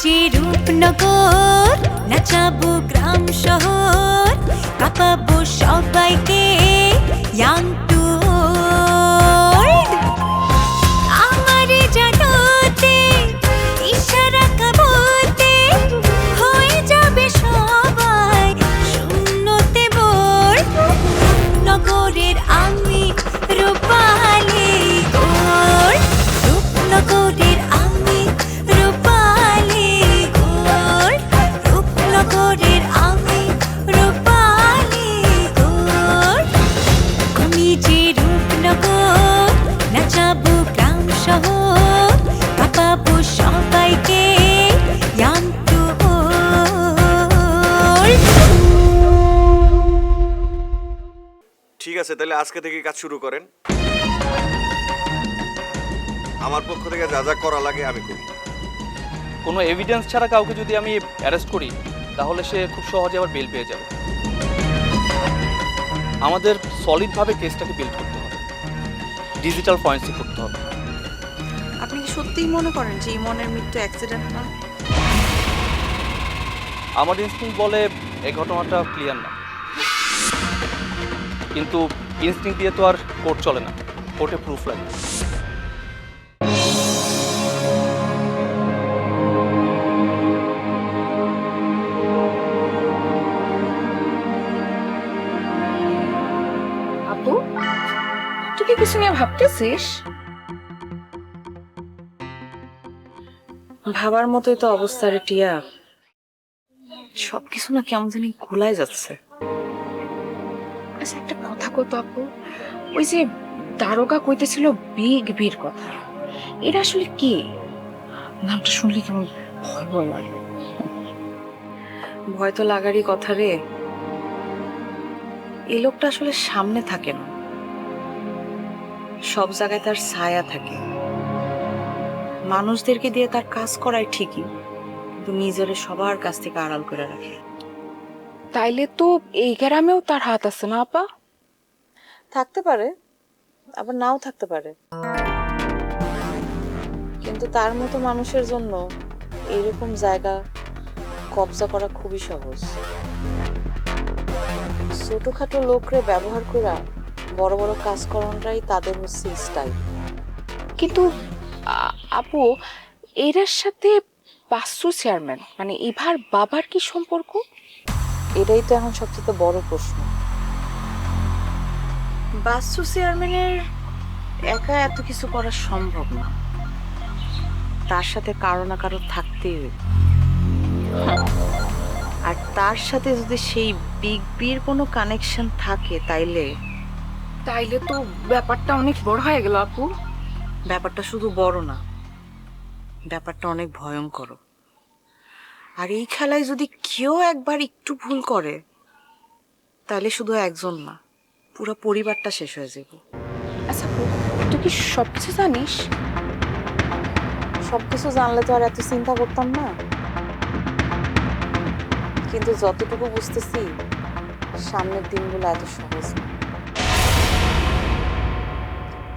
যে রূপনগর, নাচাবো গ্রাম শহর, কাঁপাবো সবাইকে ইয়াং টু ওল্ড। আমারে জানাতে ইশারা কাবতে হয়ে যাবে সবাই শূন্যতে বোর। নগরের আমি রূপালী গোর, রূপনগরের আমি রূপালী গোর, রূপনগরের আমি রূপালী গোর। আমি যে রূপনগর, নাচাবো গ্রাম শহর, কাঁপাবো সবাইকে ইয়াং টু ওল্ড। ঠিক আছে, তাহলে আজকে থেকে কাজ শুরু করেন। আমার পক্ষ থেকে যা যা করা লাগে আমি করি। কোনো এভিডেন্স ছাড়া কাউকে যদি আমি অ্যারেস্ট করি তাহলে সে খুব সহজে আবার বেল পেয়ে যাবে। আমাদের সলিডভাবে কেসটাকে বিল্ড করতে হবে, ডিজিটাল ফরেন্সিক করতে হবে। আপনি কি সত্যিই মনে করেন যে ইমনের মৃত্যু অ্যাক্সিডেন্ট না? আমার ইনস্টিংক্ট বলে এই ঘটনাটা ক্লিয়ার না, কিন্তু ইনস্টিংক্ট দিয়ে তো আর কোর্ট চলে না, কোর্টে প্রুফ লাগে। আপু, তুই কি কিছু নিয়ে ভাবতেছিস? ভাবার মতোই তো অবস্থা রে টিয়া। সবকিছু না কেমন জানি ঘুলাই যাচ্ছে। আচ্ছা একটা কথা কত আপু, ওই যে দারোগা কইতেছিল বিগ বির কথা, এটা আসলে কি? নামটা শুনলে কেমন ভয় ভয় লাগে। ভয় তো লাগারই কথা রে। এই লোকটা আসলে সামনে থাকে না, সব জায়গায় তার ছায়া থাকে। মানুষদেরকে দিয়ে তার কাজ করায় ঠিকই, কিন্তু নিজের সবার কাছ থেকে আড়াল করে রাখে। তাইলে তো এই গ্রামেও তার হাত আছে না আপা? থাকতে পারে, আবার নাও থাকতে পারে, কিন্তু তার মতো মানুষের জন্য এইরকম জায়গা কবজা করা খুবই সহজ। ছোটখাটো লোকরে ব্যবহার করা বড় বড় কাজ করানোটাই তাদের হচ্ছে স্টাইল। কিন্তু আপু, এরার সাথে বাসু চেয়ারম্যান মানে ইভার বাবার কি সম্পর্ক? এটাই তো এখন সবচেয়ে বড় প্রশ্ন। বাসু চেয়ারম্যানের একা এত কিছু করা সম্ভব না, তার সাথে কারো না কারো থাকতেই হবে। আর তার সাথে যদি সেই বিগ বির কোনো কানেকশন থাকে তাইলে তো ব্যাপারটা অনেক বড় হয়ে গেল আপু। ব্যাপারটা শুধু বড় না, ব্যাপারটা অনেক ভয়ঙ্কর। আর এই খেলায় যদি কেউ একবার একটু ভুল করে তাহলে শুধু একজন না, পুরো পরিবারটা শেষ হয়ে যাবে। আচ্ছা আপু, তুই কি সবকিছু জানিস? সবকিছু জানলে তো আর এত চিন্তা করতাম না, কিন্তু যতটুকু বুঝতেছি সামনের দিনগুলো এত সহজ না।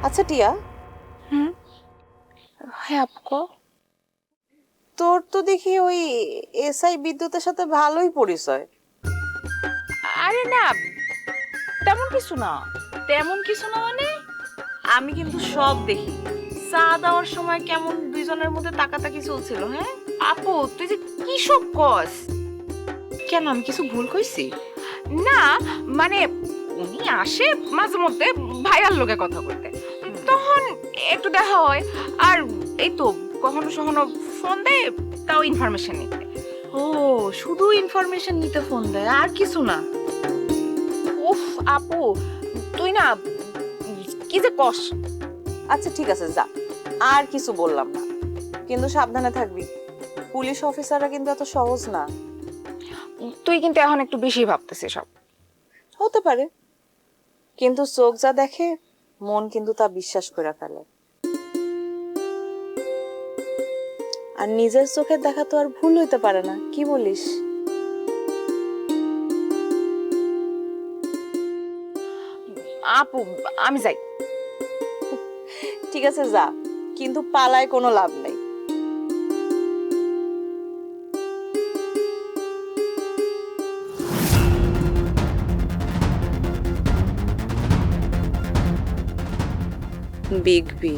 আচ্ছা টিয়া, হ্যাঁ আপু, তোর তো দেখি ওই এসআই বিদ্যুতের সাথে ভালোই পরিচয়। আরে না, তেমন কিছু না। তেমন কিছু না মানে? আমি কিন্তু সব দেখি, চা দেওয়ার সময় কেমন দুইজনের মধ্যে তাকাতাকি চলছিল। হ্যাঁ আপু, তুই যে কি সব কস? কেন, আমি কিছু ভুল কইছি? না মানে উনি আসে মাঝে মধ্যে ভাইয়ার লোকে কথা বলতে, তখন একটু দেখা হয়। আর এই তো কখনো কখনো ফোন দেয়, তাও ইনফরমেশন নিতে। ও, শুধু ইনফরমেশন নিতে ফোন দেয়, আর কিছু না? উফ আপু, তুই না কি যে কস। আচ্ছা ঠিক আছে, যা, আর কিছু বললাম না, কিন্তু সাবধানে থাকবি। পুলিশ অফিসাররা কিন্তু এত সহজ না। তুই কিন্তু এখন একটু বেশি ভাবতেছিস সব। হতে পারে, কিন্তু চোখ যা দেখে মন কিন্তু তা বিশ্বাস করে ফেলে। আর নিজের চোখের দেখা তো আর ভুল হইতে পারে না, কি বলিস? আপু আমি যাই। ঠিক আছে যা, কিন্তু পালায় কোনো লাভ নেই। বিগ বি,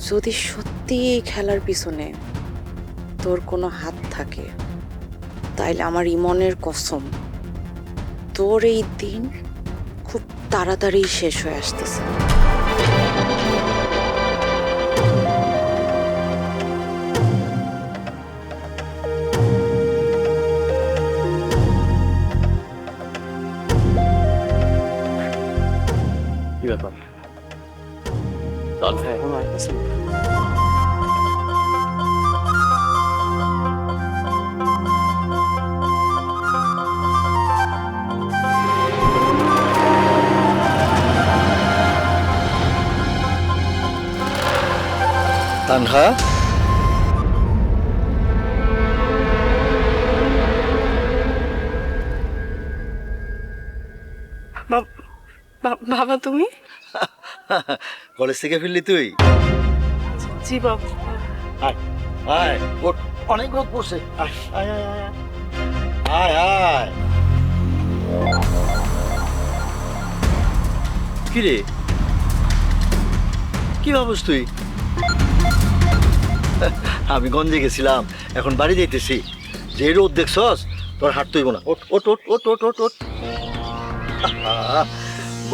যদি সত্যি এই খেলার পিছনে তোর কোনো হাত থাকে, তাইলে আমার ইমনের কসম, তোর এই দিন খুব তাড়াতাড়ি শেষ হয়ে আসতেছে। কি ব্যাপার? তানহা এখন আসতেছে? তানহা, বাবা তুমি? কলেজ থেকে ফিরলি তুই? জি বাবা। আয় আয়, ওঠ, অনেক রোদ পড়ছে। আয় আয় আয় আয় আয় আয়। কি রে, কি ভাবস তুই? আমি গঞ্জে গেছিলাম, এখন বাড়ি যাইতেছি। যে রোদ দেখছস, তোর হাঁটতে হইব না। ওঠ ওঠ ওঠ ওঠ ওঠ ওঠ ওঠ। আহা,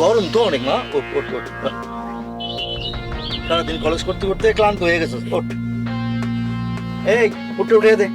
গরম তো অনেক মা। ওঠ ওঠ ওঠ। সারাদিন কলেজ করতে করতে ক্লান্ত হয়ে গেছিস। ওঠ, এই উঠে উঠে দে।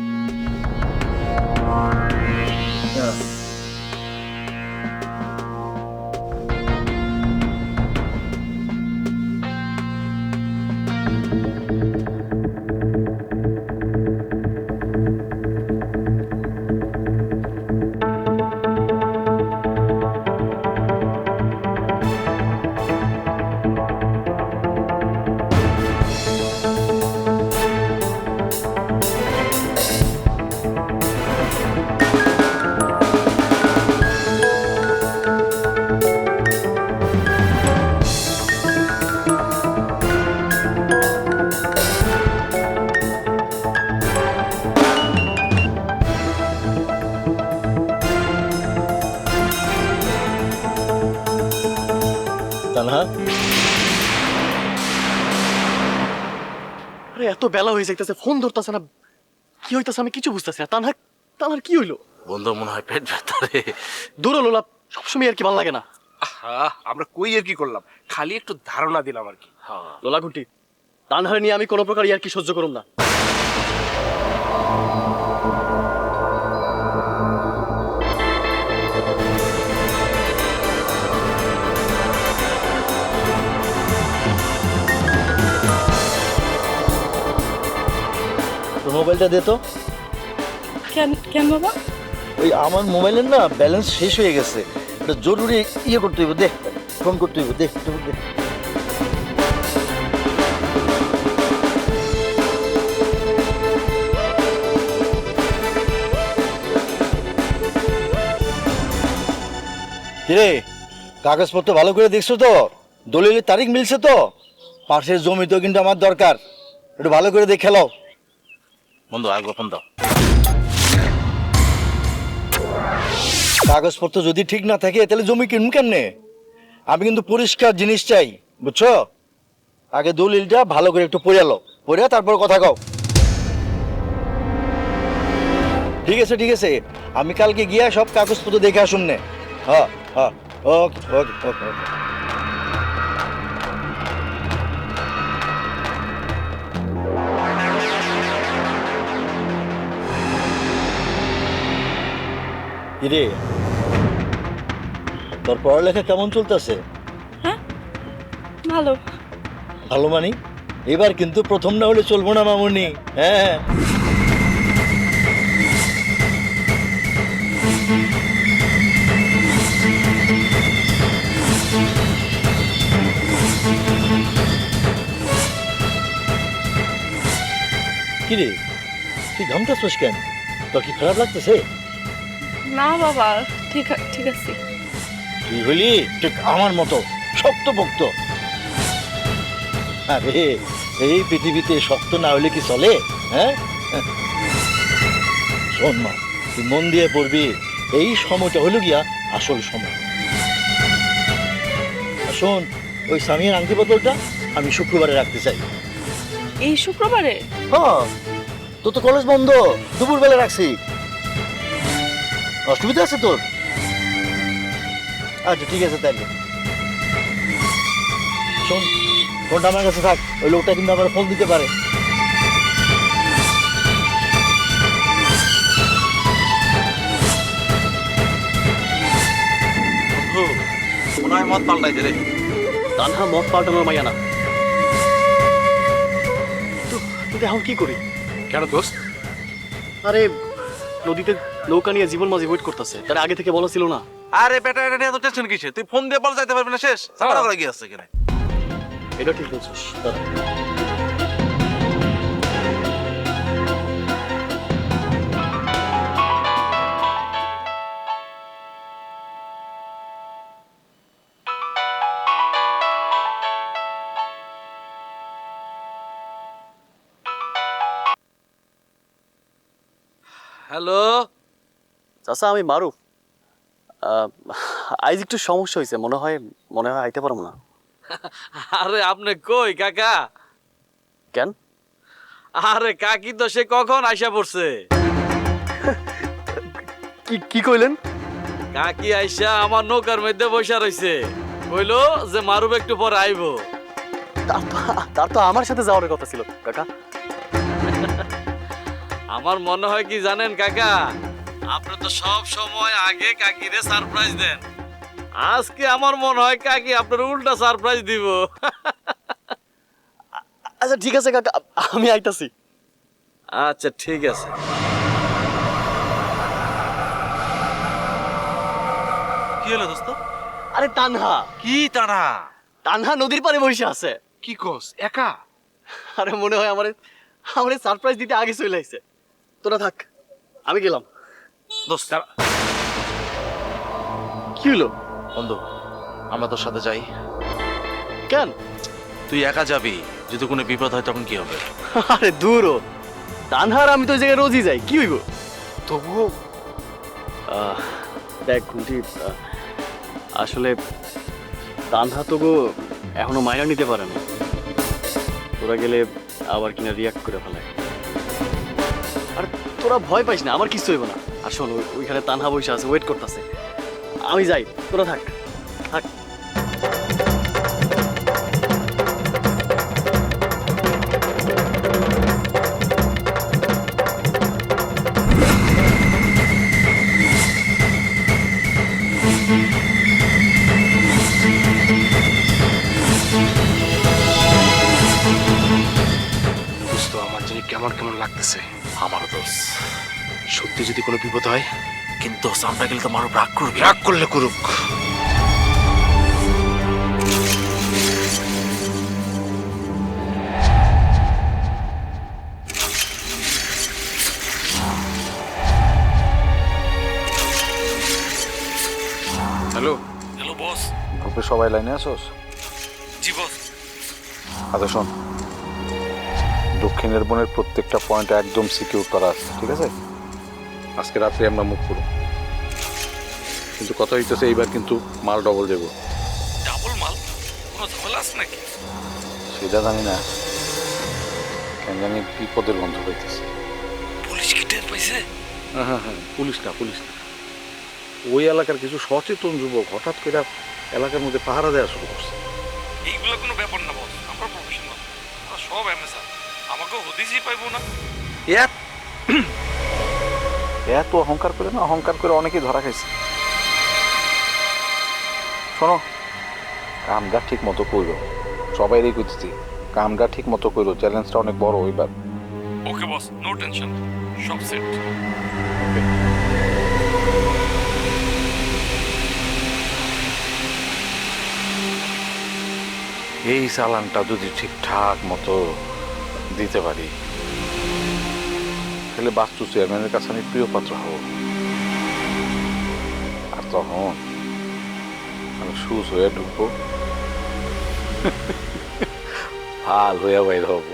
তানহা, আরে এত বেলা হয়ে যাইতেছে, ফোন ধরতেছে না, কি হইতাছে আমি কিছু বুঝতেছি না। তানহা, তানহার কি হইলো? বন্ধু মনে হয় পেট ব্যথা রে। দূর লোলা, সবসময় আর কি ভালো লাগে না। আমরা কই আর কি করলাম, খালি একটু ধারণা দিলাম আর কি। লোলা ঘুটি, তানহার নিয়ে আমি কোনো প্রকার আর কি সহ্য করুম না। তোর মোবাইলটা দে তো। কেন কেন বাবা? ওই আমার মোবাইলের না ব্যালেন্স শেষ হয়ে গেছে, এটা জরুরি ইয়ে করতে হইব। দে, ফোন করতে হইব। দে দে। কিরে, কাগজপত্র ভালো করে দেখছো তো? দলিলের তারিখ মিলছে তো? পাশের জমি তো কিন্তু আমার দরকার, একটু ভালো করে দেখে নাও। বন্ধু আগে ফোন দাও। কাগজপত্র যদি ঠিক না থাকে তাহলে জমি কিনুন কেমনে? আমি কিন্তু পরিষ্কার জিনিস চাই, বুঝছো? আগে দলিলটা ভালো করে একটু পড়ে লো, পড়ে তারপর কথা কও। ঠিক আছে ঠিক আছে, আমি কালকে গিয়া সব কাগজপত্র দেখে আসুন নে। হ্যাঁ হ্যাঁ, ওকে ওকে ওকে ওকে। কিরে, তোর পড়ালেখা কেমন চলতেছে? ভালো। ভালো মানি? এবার কিন্তু প্রথম না হলে চলবো না মামুনি। হ্যাঁ, কিরে তুই ঘামতেছিস কেন? তোর কি খারাপ লাগতেছে? না বাবা, ঠিক আছে। তুই হলি ঠিক আমার মতো শক্তপোক্ত। আরে এই পৃথিবীতে শক্ত না হলে কি চলে? হ্যাঁ, শোন মা, তুই মন দিয়ে পড়বি, এই সময়টা হলো গিয়া আসল সময়। শোন, ওই স্বামীর আংটি বোতলটা আমি শুক্রবারে রাখতে চাই। এই শুক্রবারে? হ্যাঁ, তোর তো কলেজ বন্ধ, দুপুরবেলা রাখছি। অসুবিধা আছে তোর? আচ্ছা ঠিক আছে তাহলে। শোন, ফোনটা আমার কাছে থাক, ওই লোকটা কিন্তু আবার ফোন দিতে পারে। বন্ধু মনে হয় মত পাল্টাইছে রে। তানহা মত পাল্টানোর মাইয়া না। কিন্তু এখন কি করি? কেন দোস্ত? আরে নদীতে নৌকা নিয়ে জীবন মাঝি ওয়েট করতেছে, তার আগে থেকে বলা ছিল না? আরে বেটা এটা নিয়ে এত টেনশন কিসে? তুই ফোন দিয়ে বল যাইতে পারবি না, শেষ ঝামেলা করে গিয়ে আছে এখানে। এটা ঠিক বলছিস। দাঁড়া। হ্যালো, চাচা আমি মারুফ। আজ একটু সমস্যা হয়েছে, মনে হয় আইতে পারবো না। আরে আপনি কই কাকা? কেন? আরে কাকি তো সে কখন আইসা পড়ছে। কি কইলেন? কাকি আইসা আমার নৌকার মধ্যে বসা রইছে, কইলো যে মারুব একটু পরে আইবো। তার তো আমার সাথে যাওয়ার কথা ছিল কাকা। আমার মনে হয় কি জানেন কাকা, আপনি তো সব সময় আগে কাকিরে সারপ্রাইজ দেন। আজকে আমার মনে হয় কাকি আপনার উল্টা সারপ্রাইজ দিব। আচ্ছা ঠিক আছে কাকা, আমি আইতাছি। আচ্ছা ঠিক আছে। কি হলো দোস্ত? আরে তানহা। কি তারা? তানহা নদীর পাড়ে বসে আছে। কি কস? একা? আরে মনে হয় আমারে সারপ্রাইজ দিতে আগে চলে আইছে। তোরা থাক, আমি গেলাম। দোস্ত কি হলো? বন্ধু আমরা তোর সাথে যাই। কেন? তুই একা যাবি, যদি কোনো বিপদ হয় তখন কি হবে? আরে দূর ও। তানহার আমি তো ওই জায়গায় রোজই যাই, কি হইব? তবুও দেখ ঘুমটি, আসলে তানহা তো গো এখনো মাইনা নিতে পারে না। তোরা গেলে আবার কিনা রিয়াক্ট করে ফেলে। আর তোরা ভয় পাইস না, আমার কিছু হইব না। আর শোন, ওইখানে তানহা বসে আছে, ওয়েট করতেছে। আমি যাই, তোরা থাক থাক। দোস্ত আমার জানি কেমন কেমন লাগতেছে। আমারও দোষ, সত্যি যদি কোনো বিপদ হয়? কিন্তু আমরা গেলে তো মারুব রাগ করবি। রাগ করলে করুক। Hello hello boss. গ্রুপে সবাই লাইনে আসোস? জি বস। আচ্ছা শোন, দক্ষিণের বনের প্রত্যেকটা পয়েন্ট একদম সিকিউর করা আছে, ঠিক আছে? আজকে রাত্রে আমরা মুখ করব, কিন্তু কথা হইতেছে এইবার কিন্তু মাল ডবল দেবো। ডাবল মাল? কোনো ঝামেলা আছে নাকি? সেটা জানি না, কেন জানি বিপদের গন্ধ পাইতেছে। পুলিশ কি টের পাইছে? হ্যাঁ, পুলিশ না। ওই এলাকার কিছু সচেতন যুবক হঠাৎ করে এলাকার মধ্যে পাহারা দেওয়া শুরু করছে। এইগুলো কোনো ব্যাপার না বস, আমরা প্রফেশনাল, আমরা সব এমএসআর, আমাকেও হদিসই পাইবো না। এত অহংকার করে না, অহংকার করে অনেকেই ধরা খাইছে। শোনো, কামটা ঠিক মতো করো, সবাই রেখে দিচ্ছি, কামটা ঠিক মতো করো, চ্যালেঞ্জটা অনেক বড় এবার। ওকে বস, নো টেনশন, সব সেট। এই চালানটা যদি ঠিকঠাক মতো দিতে পারি, তাহলে বাস্তু চেয়ারম্যানের কাছে আমি প্রিয় পাত্র হব। আর তখন আমি সুস হয়ে ঢুকবো, ভাল হয়ে বাইর হব।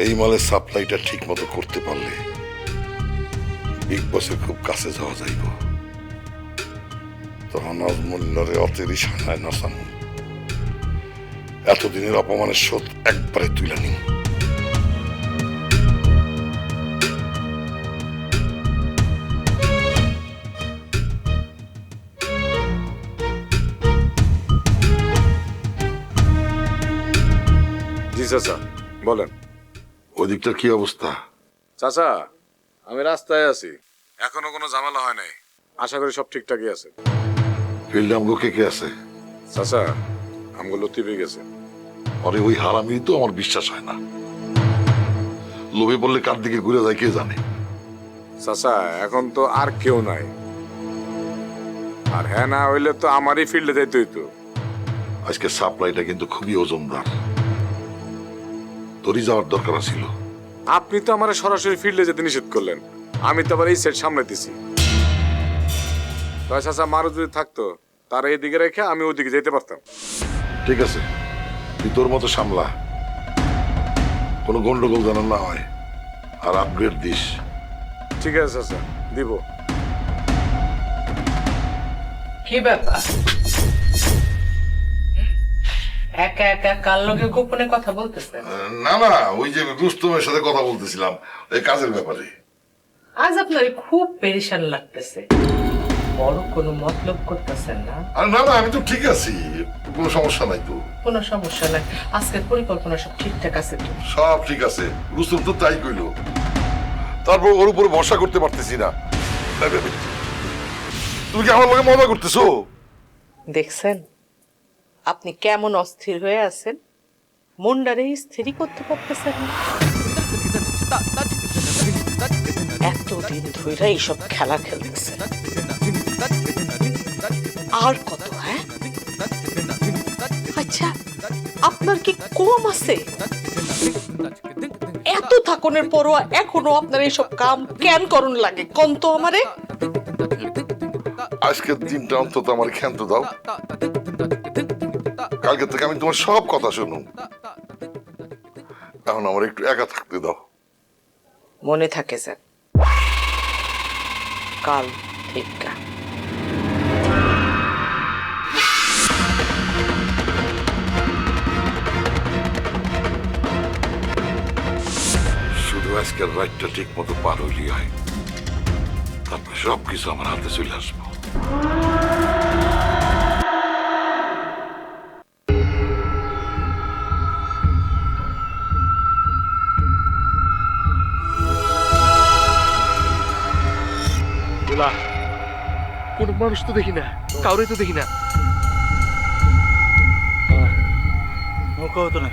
এই মালের সাপ্লাইটা ঠিক মতো করতে পারলে বিগ বসের খুব কাছে যাওয়া যাইব। তখন অমূল্যরে অতেরই সানায় নসান, এতদিনের অপমানের শোধ একবারে তুলে নিন। জি চাচা বলেন। ওদিকটার কি অবস্থা? চাচা আমি রাস্তায় আছি, এখনো কোনো ঝামেলা হয় নাই, আশা করি সব ঠিকঠাকই আছে। ফিল্ডে আমগো কে কে আছে? চাচা আমগুলো লতিফে গেছে। আরে ওই হারামি তো আমার বিশ্বাস হয় না, লোভে বললে কার দিকে ঘুরে যায় কে জানে। চাচা এখন তো আর কেউ নাই, আর হ্যাঁ না হইলে তো আমারই ফিল্ডে যাইতে হইতো। আজকে সাপ্লাইটা কিন্তু খুবই ওজনদার, তোরই যাওয়ার দরকার ছিল। আপনি তো আমার সরাসরি ফিল্ডে যেতে নিষেধ করলেন, আমি তো আবার এই সেট সামলাইতেছি। তাই চাচা মারু যদি থাকতো তারা এইদিকে রেখে আমি ওইদিকে যেতে পারতাম। ঠিক আছে, তুই তোর মতো সামলা, কোনো গন্ডগোল যেন না হয়, আর আপগ্রেড দিস। ঠিক আছে চাচা, দিব। কি ব্যাপার, একা একা কার লগে গোপনে কথা বলতেছে? না না, ওই যে রুস্তমের সাথে কথা বলতেছিলাম এই কাজের ব্যাপারে। আজ আপনার খুব পেরেশান লাগতেছে, বড় কোনো মতলব করতেছেন না? আর না না, আমি তো ঠিক আছি, কোনো সমস্যা নাই তো। কোনো সমস্যা নাই, আজকের পরিকল্পনা সব ঠিকঠাক আছে তো? সব ঠিক আছে, রুস্তম তো তাই কইলো, তারপর ওর উপরে ভরসা করতে পারতেছি না। তুমি কি আমার লগে মজা করতেছো? দেখছেন আপনি কেমন অস্থির হয়ে আছেন, মনটারে স্থির করতে পারতেছেন না। এতদিন ধরে এইসব খেলা খেলতেছেন, আর কত? হ্যাঁ আচ্ছা, আপনার কি কম আছে? এত থাকনের পরও এখনো আপনার এইসব কাম কেন করুন লাগে কোন তো আমারে? আজকের দিনটা অন্তত আমার ক্ষান্ত দাও, কালকে থেকে আমি তোমার সব কথা শুনুন। এখন আমার একটু একা থাকতে দাও। মনে থাকে স্যার, কাল ঠিক শুধু আজকের রাতটা ঠিক মতো পার হইলি হয়, তারপর সবকিছু আমার হাতে চলে আসবো। কোন মানুষ তো দেখি না, কাউরে তো দেখি না। তো না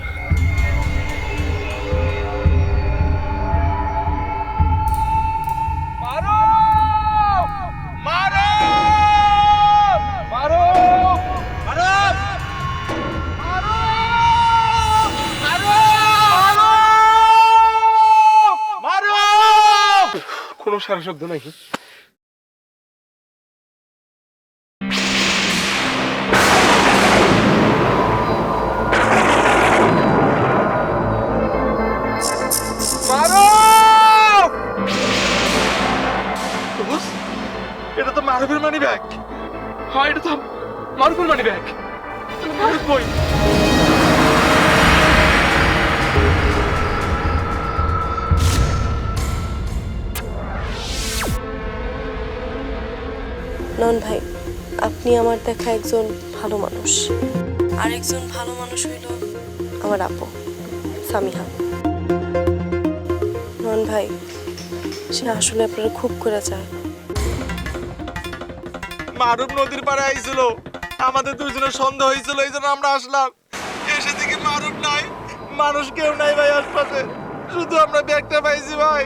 কোনো সারা শব্দ নাই। এটা তো মারুফের মানি ব্যাগ। হ্যাঁ, এটা তো মারুফের মানি ব্যাগ। মারুফ বই। নন ভাই, আপনি আমার দেখা একজন ভালো মানুষ, আর একজন ভালো মানুষ হইল আমার আপু সামিহা। নন ভাই, সে আসলে আপনারা খুব করে চায়। মারুফ নদীর পাড়ে আইছিল, আমাদের দুজনের সন্দেহ হয়েছিল, এই জন্য আমরা আসলাম। এসে দেখি মারুফ নাই, মানুষ কেউ নাই ভাই আশপাশে, শুধু আমরা ব্যাগটা পাইছি ভাই।